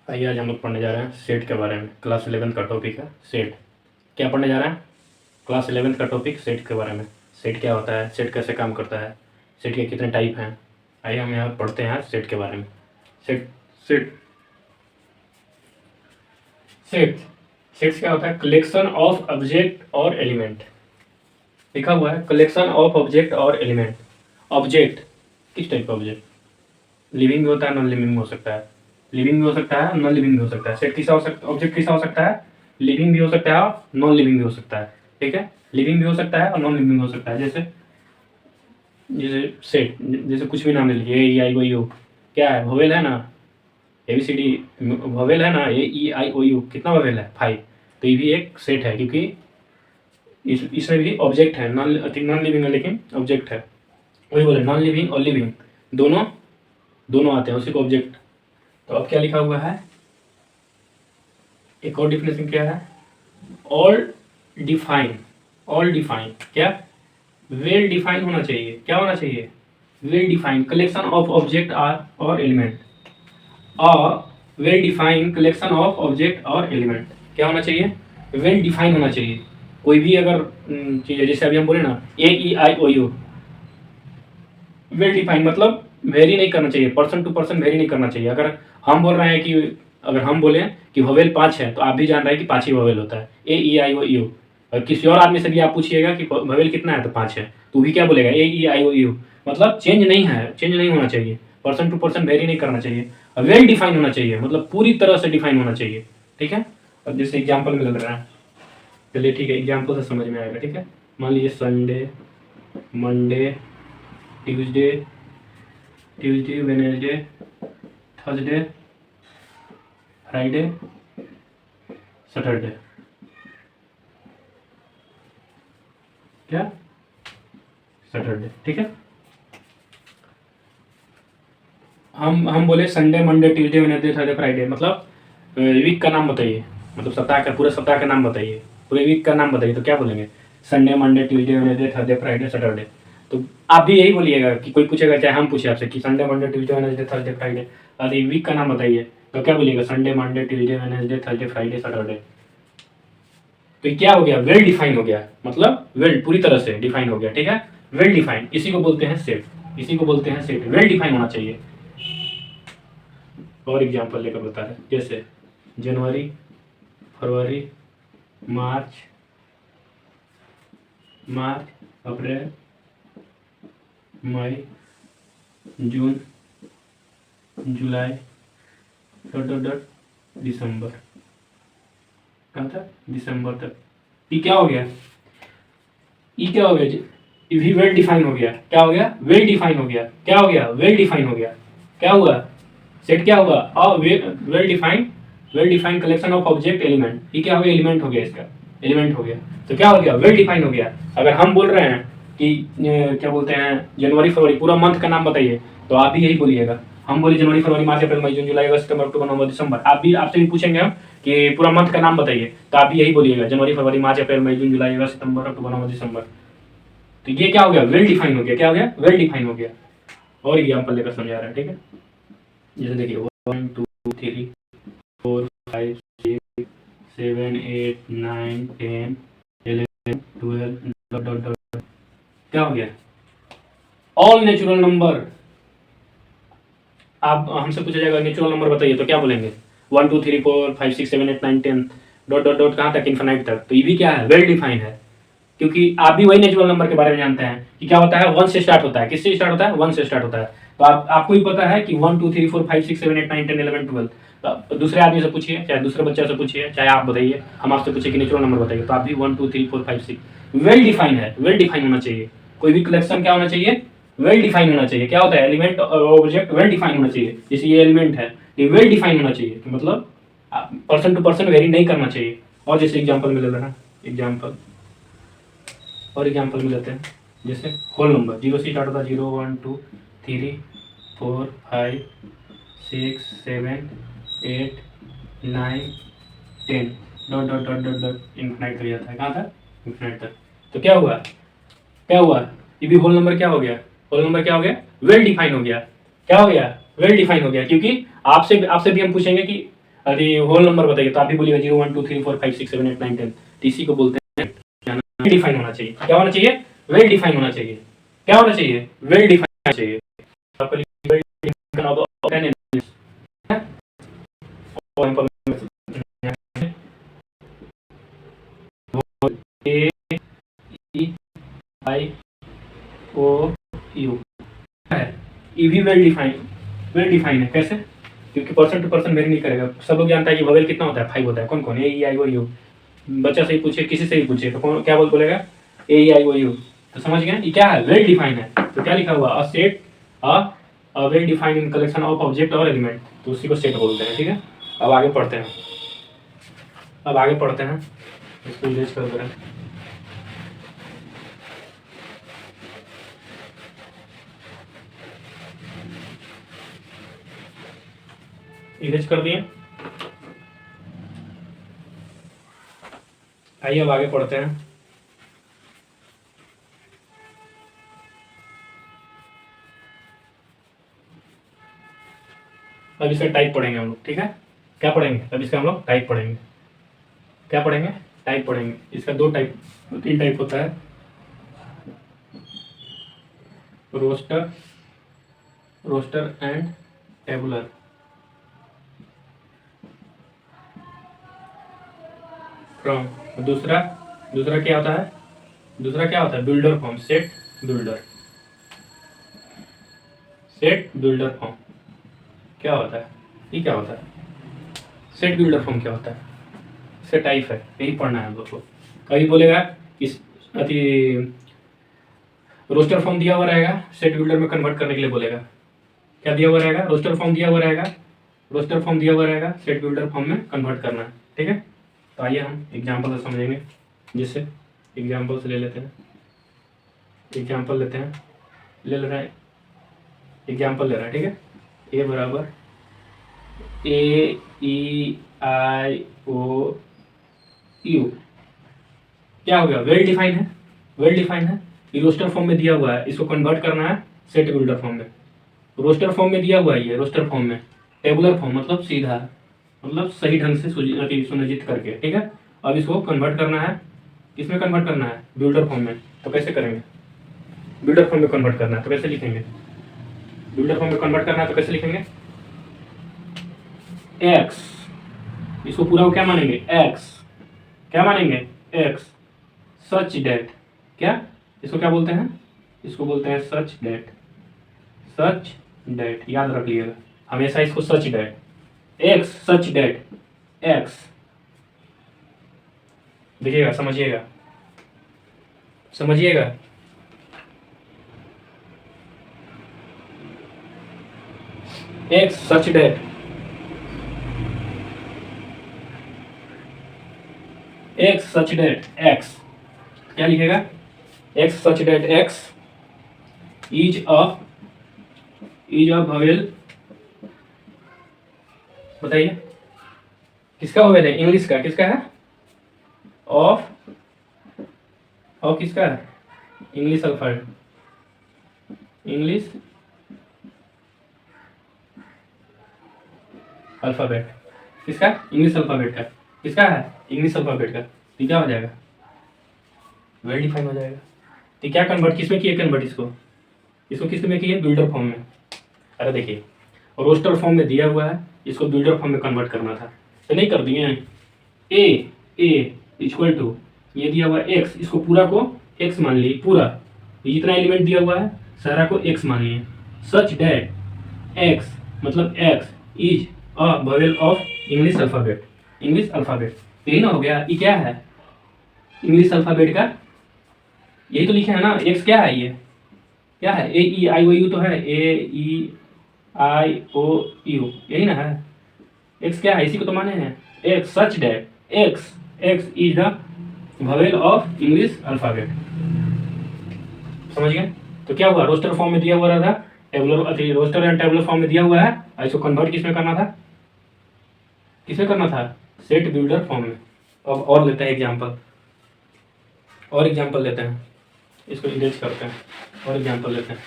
आइए आज हम लोग पढ़ने जा रहे हैं सेट के बारे में। क्लास 11th का टॉपिक है सेट। क्या पढ़ने जा रहे हैं? क्लास 11th का टॉपिक सेट के बारे में। सेट क्या होता है, सेट कैसे काम करता है, सेट के कितने टाइप हैं। आइए हम यहाँ पढ़ते हैं सेट के बारे में। सेट सेट सेट सेट्स क्या होता है? कलेक्शन ऑफ ऑब्जेक्ट और एलिमेंट। लिखा हुआ है कलेक्शन ऑफ ऑब्जेक्ट और एलिमेंट। ऑब्जेक्ट किस टाइप का ऑब्जेक्ट? लिविंग भी होता है, नॉन लिविंग भी हो सकता है। लिविंग भी हो सकता है, नॉन लिविंग भी हो सकता है। सेट किसा हो सकता है? ऑब्जेक्ट किसा हो सकता है? लिविंग भी हो सकता है और नॉन लिविंग भी हो सकता है। ठीक है, लिविंग भी हो सकता है और नॉन लिविंग भी हो सकता है। जैसे जैसे सेट, जैसे कुछ भी नाम ले लीजिए, ए ई आई ओ यू, क्या है? वोवेल है ना, A B C D vowel है ना, ए ई आई ओ यू कितना वोवेल है? 5। तो ये भी एक सेट है क्योंकि इसमें भी ऑब्जेक्ट है। नॉन लिविंग है लेकिन ऑब्जेक्ट है। वही बोले नॉन लिविंग और लिविंग दोनों दोनों आते हैं उसी को ऑब्जेक्ट। तो अब क्या लिखा हुआ है? एक और डिफिनेशन क्या है? All define. ऑल डिफाइन क्या? वेल डिफाइन होना चाहिए। क्या होना चाहिए? Well define collection of object are और element. Well define collection of object और एलिमेंट क्या होना चाहिए? वेल डिफाइन होना चाहिए। कोई भी अगर चीज़ है, जैसे अभी हम बोले ना ए ई आई ओ यू, वेल डिफाइन मतलब वेरी नहीं करना चाहिए, पर्सन टू पर्सन वेरी नहीं करना चाहिए। अगर हम बोल रहे हैं कि अगर हम बोले कि वोवेल 5 है तो आप भी जान रहे हैं कि 5 ही वोवेल होता है, ए ई आई ओ यू। और किसी और आदमी से भी आप पूछिएगा कि वोवेल कितना है तो 5 है, तो भी क्या बोलेगा? ए ई आई ओ यू। मतलब चेंज नहीं है, चेंज नहीं होना चाहिए, पर्सन टू पर्सन वेरी नहीं करना चाहिए, वेल डिफाइन होना चाहिए, मतलब पूरी तरह से डिफाइन होना चाहिए। ठीक है, अब जैसे एग्जाम्पल मिल रहा है, चलिए ठीक है, एग्जाम्पल से समझ में आएगा। ठीक है, मान लीजिए Sunday, Monday, Tuesday, Wednesday, Thursday, Friday, Saturday. क्या? सैटरडे। ठीक है, हम बोले Sunday, Monday, Tuesday, Wednesday, Thursday, Friday, मतलब वीक का नाम बताइए, मतलब सप्ताह का, पूरे सप्ताह का नाम बताइए, पूरे वीक का नाम बताइए। तो क्या बोलेंगे? Sunday, Monday, Tuesday, Wednesday, Thursday, Friday, Saturday. तो आप भी यही बोलिएगा कि कोई पूछेगा, चाहे हम पूछे आपसे कि Sunday, Monday, Tuesday, Wednesday, Thursday, Friday, अरे वीक का नाम बताइए, तो क्या बोलिएगा? Sunday, Monday, Tuesday, Wednesday, Thursday, Friday, Saturday. तो क्या हो गया? वेल डिफाइन हो गया, मतलब वेल पूरी तरह से डिफाइन हो गया। ठीक है, वेल डिफाइन, इसी को बोलते हैं सेट, इसी को बोलते हैं सेट। वेल डिफाइन होना चाहिए। और एग्जांपल लेकर बता रहे, जैसे जनवरी, फरवरी, मार्च, अप्रैल, मई, जून, जुलाई, डॉट डॉट डॉट दिसंबर। कहाँ तक? दिसंबर तक। ये क्या हो गया? ये क्या हो गया? ये भी वेल डिफाइन हो गया। क्या हो गया? वेल डिफाइन हो गया। क्या हो गया? वेल डिफाइन हो गया। क्या हुआ? सेट क्या होगा? Well defined collection of object element. ये क्या हो गया? एलिमेंट हो गया, इसका एलिमेंट हो गया। तो क्या हो गया? वेल डिफाइन हो गया। अगर हम बोल रहे हैं कि क्या बोलते हैं, जनवरी फरवरी, पूरा मंथ का नाम बताइए, तो आप भी यही बोलिएगा। हम बोले जनवरी फरवरी मार्च अप्रैल मई जून जुलाई अगस्त सितंबर अक्टूबर नवंबर दिसंबर, आप भी, आपसे भी पूछेंगे हम कि पूरा मंथ का नाम बताइए, तो आप भी यही बोलिएगा, जनवरी फरवरी मार्च अप्रैल मई जून जुलाई अगस्त सितंबर अक्टूबर नवंबर दिसंबर। तो ये क्या हो गया? वेल डिफाइन हो गया। क्या हो गया? वेल डिफाइन हो गया। और एग्जाम्पल लेकर समझा रहे हैं। ठीक है, जैसे देखिए 1 2 3 4 5 6 7 8 9 10 11 12 डॉट डॉट डॉट। क्या हो गया? All natural number. आप हमसे पूछा जाएगा नेचुरल नंबर बताइए, तो क्या बोलेंगे? 1 2 3 4 5 6 7 8 9 10 डॉट डॉट डॉट, कहाँ तक? इन्फिनाइट तक। तो ये भी क्या है? वेल डिफाइन है, क्योंकि आप भी वही नेचुरल नंबर के बारे में जानते हैं कि क्या होता है, 1 से स्टार्ट होता है। किससे स्टार्ट होता है? 1 से स्टार्ट होता है। तो आपको भी पता है कि 1 2 3 4 5 6 7 8 9 10 11 12। तो दूसरे आदमी से पूछिए, चाहे दूसरे बच्चे से पूछिए, चाहे आप बताइए, हम आपसे पूछे कि नेचुरल नंबर बताइए, तो आप भी 1 2 3 4 5 6। वेल डिफाइन है, वेल डिफाइन होना चाहिए। कोई भी कलेक्शन क्या होना चाहिए? वेल डिफाइन होना चाहिए। क्या होता है? एलिमेंट और ऑब्जेक्ट वेल डिफाइन होना चाहिए। जैसे ये एलिमेंट है, ये वेल डिफाइन होना चाहिए, तो मतलब पर्सन टू पर्सन वेरी नहीं करना चाहिए। और जैसे एग्जाम्पल मिल रहा है, एग्जाम्पल और एग्जाम्पल मिल जाते हैं, जैसे होल नंबर, 0 से स्टार्ट होता है, 0 1 2 3 4 5 6 7 8 9 10 dot dot dot dot dot infinite तक जाता है। कहाँ तक? इन्फिनाइट तक। तो क्या हुआ? क्या हुआ? ये भी होल नंबर क्या हो गया? होल नंबर क्या हो गया? वेल डिफाइन हो गया। क्या हो गया? वेल डिफाइन हो गया, क्योंकि आपसे आपसे भी हम पूछेंगे कि अरे होल नंबर बताइए तो आप भी बोलिएगा 0 1 2 3 4 5 6 7 8 9 10। तो इसी को बोलते हैं वेल डिफाइन होना चाहिए। क्या होना चाहिए? वेल डिफाइन होना चाहिए। क्या होना चाहिए? वेल डिफाइन होना चाहिए। आपको वेल डिफाइन अब 10 है। और हम ए ई आई ओ यू है। ई भी वेल डिफाइन है। कैसे? क्योंकि पर्सन टू पर्सन वेरी नहीं करेगा। सब लोग जानता है कि वोवेल कितना होता है? 5 होता है। कौन कौन? ए ई आई ओ यू। बच्चा से ही पूछे, किसी से ही पूछे तो कौन क्या बोलेगा? ए ई आई ओ यू। तो समझ गए ये क्या है? वेल डिफाइन है। तो क्या लिखा हुआ? A set a well defined in collection of object और एलिमेंट, तो उसी को सेट बोलते हैं। ठीक है, अब आगे पढ़ते हैं। इसको इरेज कर दे रहे हैं। इरेज कर दिए। आइए अब आगे पढ़ते हैं। अब इसका टाइप पढ़ेंगे हम लोग। ठीक है, क्या पढ़ेंगे? अब इसका हम लोग टाइप पढ़ेंगे। क्या पढ़ेंगे? टाइप पढ़ेंगे। इसका 3 टाइप होता है। Roster and tabular. फ्रॉम दूसरा दूसरा क्या होता है? Builder form. Set builder form क्या होता है? ये क्या होता है? सेट बिल्डर फॉर्म क्या होता है? इससे टाइप है, यही पढ़ना है हम लोग को। कभी बोलेगा इस अति रोस्टर फॉर्म दिया हुआ रहेगा, सेट बिल्डर में कन्वर्ट करने के लिए बोलेगा। क्या दिया हुआ रहेगा? रोस्टर फॉर्म दिया हुआ रहेगा, सेट बिल्डर फॉर्म में कन्वर्ट करना है। ठीक है, तो आइए हम एग्जाम्पल से समझेंगे। जिससे एग्जाम्पल से ले लेते हैं। एग्जाम्पल लेते हैं, एग्जाम्पल ले रहा है। ठीक है, ए बराबर ए ई आई ओ यू। क्या हो गया? वेल डिफाइन है। ये रोस्टर फॉर्म में दिया हुआ है, इसको कन्वर्ट करना है सेट बिल्डर फॉर्म में। रोस्टर फॉर्म में दिया हुआ है, ये रोस्टर फॉर्म में। टेबुलर फॉर्म मतलब सीधा, मतलब सही ढंग से सुनिश्चित करके। ठीक है, अब इसको कन्वर्ट करना है। किसमें कन्वर्ट करना है? बिल्डर फॉर्म में। तो कैसे करेंगे? बिल्डर फॉर्म में कन्वर्ट करना है तो कैसे लिखेंगे? एक्स। इसको पूरा को क्या मानेंगे? एक्स। क्या मानेंगे? X such that. क्या? इसको क्या बोलते हैं? इसको बोलते हैं सच डेट। याद रख लिएगा हमेशा इसको, such that. X such that x. देखिएगा, समझिएगा। X such that x. क्या लिखेगा? X such that x is a vowel. बताइए किसका वोवेल है? इंग्लिश का। किसका है? ऑफ किसका है? English alphabet. किसका? इंग्लिश अल्फाबेट का। किसका है? इंग्लिश अल्फाबेट का। तो क्या हो जाएगा? वेल डिफाइन हो जाएगा। तो क्या कन्वर्ट किसमें किए? इसको किस में किए? बिल्डर फॉर्म में। अरे देखिए, रोस्टर फॉर्म में दिया हुआ है, इसको बिल्डर फॉर्म में कन्वर्ट करना था, तो नहीं कर दिए। ए इक्वल टू ये दिया हुआ एक्स, इसको पूरा को एक्स मान लिए। पूरा ये जितना एलिमेंट दिया हुआ है सारा को एक्स मान लिए। सच डैट एक्स मतलब x is a vowel of English alphabet. यही ना हो गया? ये क्या है? इंग्लिश अल्फाबेट का यही तो लिखे है ना। एक्स क्या है? ये क्या है? ए ई आई ओ यू तो है। ए ई आई ओ यू यही ना है। एक्स क्या है? इसी को तो माने हैं। X such that x is the vowel of English alphabet. समझ गए? तो क्या हुआ? रोस्टर फॉर्म में दिया हुआ था, रोस्टर एंड टेबुलर फॉर्म में दिया हुआ है, और इसको कन्वर्ट किसमें करना था? सेट बिल्डर फॉर्म में। अब और लेते हैं एग्जाम्पल लेते हैं। इसको इरेज करते हैं और एग्जाम्पल लेते हैं।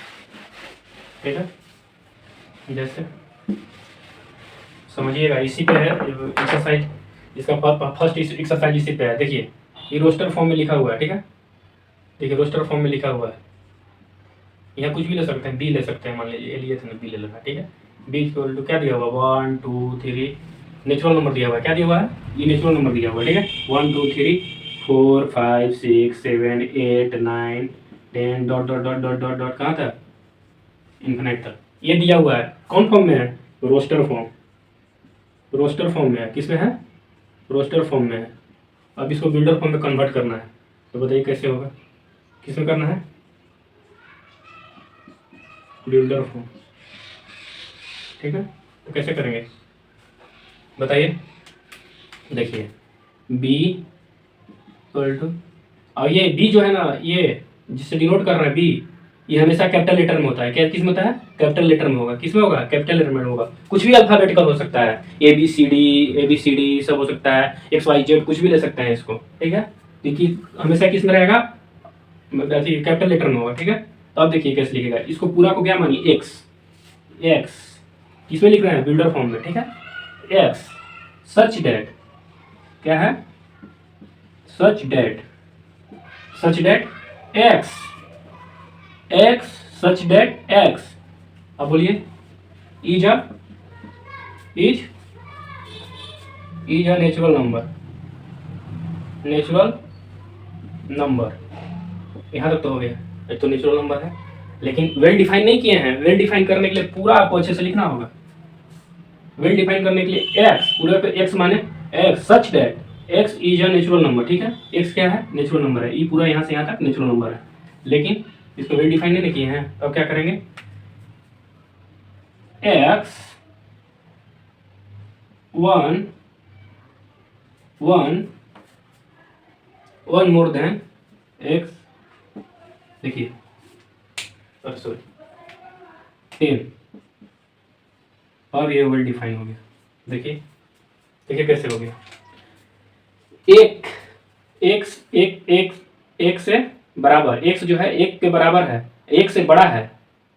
ठीक है, जैसे समझिएगा, इसी पे है एक्सरसाइज, इसका फर्स्ट एक्सरसाइज इसी पे है। देखिए ये रोस्टर फॉर्म में लिखा हुआ है, ठीक है। देखिए रोस्टर फॉर्म में लिखा हुआ है, यहाँ कुछ भी ले सकते हैं, बी ले सकते हैं, मान लीजिए ए लिए थे, बी ले लेना, ठीक है। बी इक्वल टू क्या दिया हुआ, 1 2 3, नेचुरल नंबर दिया हुआ है, क्या दिया हुआ है, ये नेचुरल नंबर दिया हुआ है, ठीक है। 1 2 3 4 5 6 7 8 9 10 dot dot dot dot dot dot कहाँ तक, इन्फिनाइट तक ये दिया हुआ है। कौन फॉर्म में है, रोस्टर फॉर्म, रोस्टर फॉर्म में है, किस में है, रोस्टर फॉर्म में है। अब इसको बिल्डर फॉर्म में कन्वर्ट करना है, तो बताइए कैसे होगा, किस में करना है, बिल्डर फॉर्म, ठीक है। तो कैसे करेंगे बताइए, देखिए बी इक्वल टू, और ये बी जो है ना, ये जिससे डिनोट कर रहा है बी, ये हमेशा कैपिटल लेटर में होता है। क्या किस में होता है, कैपिटल लेटर में होगा, किस में होगा, कैपिटल लेटर में होगा। कुछ भी अल्फाबेटिकल हो सकता है, ए बी सी डी सब हो सकता है, एक्स वाई जेड कुछ भी ले सकते हैं इसको, ठीक है। देखिए हमेशा किस में रहेगा, कैपिटल लेटर में होगा, ठीक है। तो अब देखिए कैसे लिखेगा, इसको पूरा को क्या मानिए, एक्स, एक्स किसमें लिख रहे हैं, बिल्डर फॉर्म में, ठीक है। एक्स सच डेट, क्या है, such that, such that x, x such that x. अब बोलिए is a, is is a natural number, natural number, यहाँ तक तो हो गया, ये तो नेचुरल नंबर है। लेकिन वेल डिफाइन नहीं किए हैं, वेल डिफाइन करने के लिए पूरा आपको अच्छे से लिखना होगा। वेल डिफाइन करने के लिए एक्स, पूरे पे एक्स माने x such that x is a natural number, ठीक है। एक्स क्या है, नेचुरल नंबर है, ये पूरा यहाँ से यहाँ तक नेचुरल नंबर है। लेकिन इसको वेल डिफाइन नहीं किए हैं, तो अब क्या करेंगे, x one one one more than x, देखिए सॉरी 10, अब ये वेल डिफाइन हो गया। देखिए देखिए कैसे हो गया, एक एक्स एक एक एक से बराबर, एक्स जो है एक के बराबर है, एक से बड़ा है,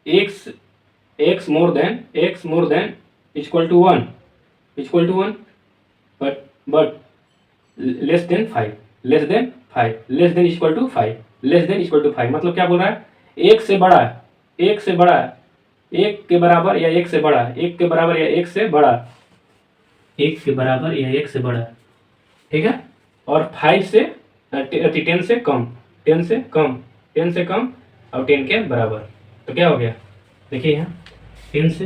x x more than equal to one, equal to one, but less than 5, less than 5, less than equal to 5, less than equal to 5, मतलब क्या बोल रहा है, एक से बड़ा, एक से बड़ा, एक के बराबर या एक से बड़ा, एक के बराबर या एक से बड़ा, एक के बराबर या एक से बड़ा, ठीक है। और 5 से 10 से कम, 10 से कम, 10 से कम और 10 के बराबर, तो क्या हो गया, देखिए यहाँ 10 से,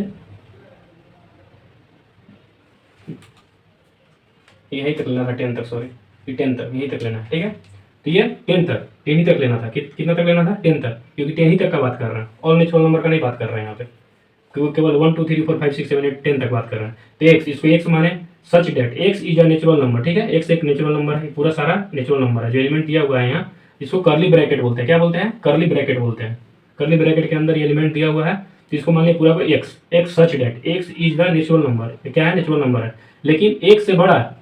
यही तक लेना था 10 तक, सॉरी 10 तक, यही तक लेना है, ठीक है। तो ये 10 तक, 10 ही तक लेना था, कितना तक लेना था, 10 तक, क्योंकि 10 ही तक का बात कर रहे हैं, और नेचुरल नंबर का नहीं बात कर रहे हैं यहाँ पे, क्योंकि केवल 1 2 3 4 5 6 7 8 10 तक बात कर रहे हैं। तो एक्स, इसको एक्स माने such that x is a natural number, ठीक है। एक्स एक नेचुरल नंबर है, पूरा सारा नेचुरल नंबर है। जो एलिमेंट दिया हुआ है यहाँ, इसको कर्ली ब्रैकेट बोलते हैं, क्या बोलते हैं, कर्ली ब्रैकेट बोलते हैं। कर्ली ब्रैकेट के अंदर ये एलिमेंट दिया हुआ है, तो इसको मान लिया पूरा को x, x such that x is the natural number, क्या है, नेचुरल नंबर है। लेकिन एक से बड़ा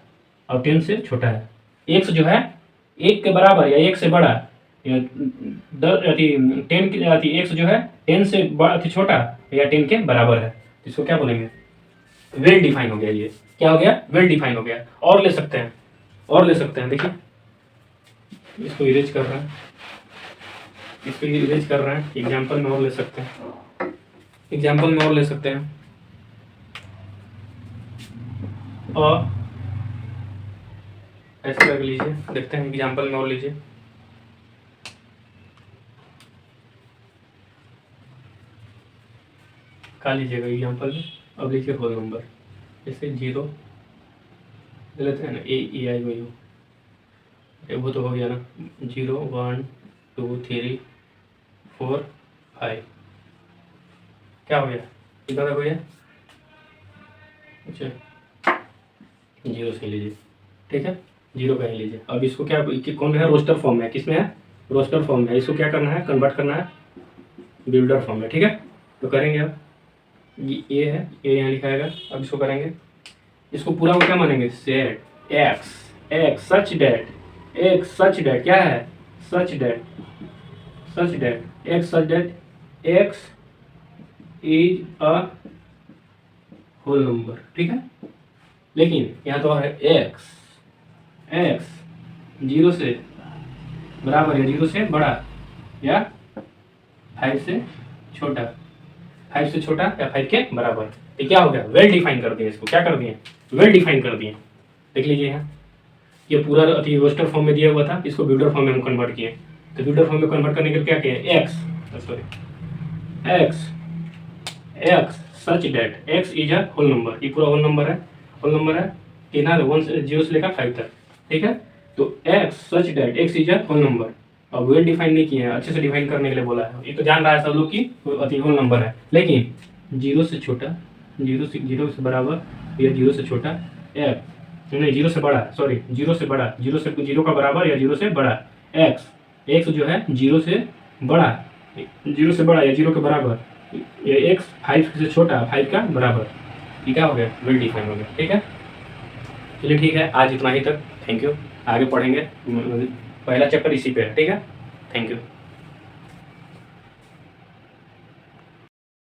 और 10 से छोटा है, एक्स जो है एक के बराबर या एक से बड़ा, या 10 की एक्स जो है 10 से छोटा या 10 के बराबर है, इसको क्या बोलेंगे, वेल डिफाइन हो गया। ये क्या हो गया, वेल डिफाइन हो गया। और ले सकते हैं, और ले सकते हैं, देखिए इसको इरेज कर रहे हैं, इसको इरेज कर रहे हैं, एग्जाम्पल में और ले सकते हैं, एग्जाम्पल में और ले सकते हैं, और ऐसे कर लीजिए, देखते हैं एग्जाम्पल में और लीजिए, का लीजिएगा एग्जाम्पल में। अब लीजिए होल नंबर, जैसे 0 ले लेते हैं ना, ए आई ओ, वो तो हो गया ना, 0 1 2 3 4 5, क्या हो गया, कितना तक हो गया, अच्छा 0 से लीजिए, ठीक है, 0 का ही लीजिए। अब इसको क्या, कौन है, रोस्टर फॉर्म में, किस में है, रोस्टर फॉर्म में, इसको क्या करना है, कन्वर्ट करना है बिल्डर फॉर्म में, ठीक है। तो करेंगे अब, ये है, ये यहाँ लिखाएगा। अब इसको करेंगे, इसको पूरा को क्या मानेंगे, set x, x such that, x such that क्या है, such that, such that x such that x is a whole number, ठीक है। लेकिन यहाँ तो है एक्स, एक्स 0 से बराबर या 0 से बड़ा या 5 से छोटा, 5 से छोटा या 5 के बराबर। ये क्या हो गया, वेल डिफाइन कर दिए, इसको क्या कर दिए, वेल डिफाइन कर दिए। देख लीजिए यहाँ ये पूरा अति रोस्टर फॉर्म में दिया हुआ था, इसको बिल्डर फॉर्म में हम कन्वर्ट किए। तो बिल्डर फॉर्म में कन्वर्ट करने के लिए क्या किए, x x such that x is a whole number, ये पूरा होल नंबर है कि ना 1 से 0 से लेकर 5 तक, ठीक है। तो x such that x is a whole number, अब वेल डिफाइन नहीं किया है, अच्छे से डिफाइन करने के लिए बोला है। ये तो जान रहा है सब लोग कि अति होल नंबर है, लेकिन 0 से छोटा, 0 से बराबर या 0 से छोटा एक्स नहीं 0 से बड़ा, सॉरी 0 से बड़ा, 0 का बराबर या 0 से बड़ा एक्स जो है 0 से बड़ा, 0 से बड़ा या 0 के बराबर, ये एक्स 5 से छोटा 5 का बराबर, ये क्या हो गया, वेल डिफाइन हो गया, ठीक है। चलिए ठीक है, आज इतना ही तक, थैंक यू। आगे पढ़ेंगे, पहला चैप्टर इसी पे है, ठीक है, थैंक यू।